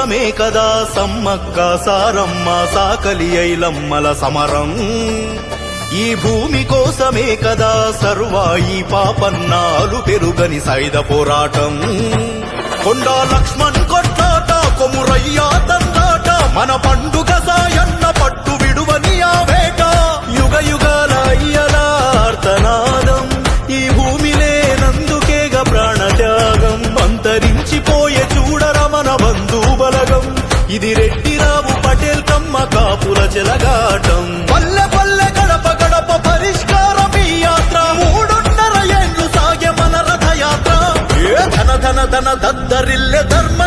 కోసమే కదా సమ్మక్క సారమ్మ సాకలి ఐలమ్మల సమరం. ఈ భూమి కోసమే కదా సర్వాయి పాపన్నాలు పెరుగని సైద పోరాటం. కొండా లక్ష్మణ్ కొట్లాట కొమురయ్య తందాట మన పండుగ సాయన్న పట్టు విడువని ఆ వేట. యుగ యుగాల అయ్యలార్తనాదం ఈ భూమి లేనందుకేగా ప్రాణత్యాగం. అంతరించిపోయే చూడర మన బంధు బలగం. ఇది రెడ్డిరావు పటేల్ కమ్మ కాపుల చెలగాటం. పల్లె పల్లె గడప గడప పరిష్కారం ఈ యాత్ర. 3.5 ఏళ్లు సాగే మన రథయాత్ర. ధన ధన ధన దద్దరిల్లె ధర్మ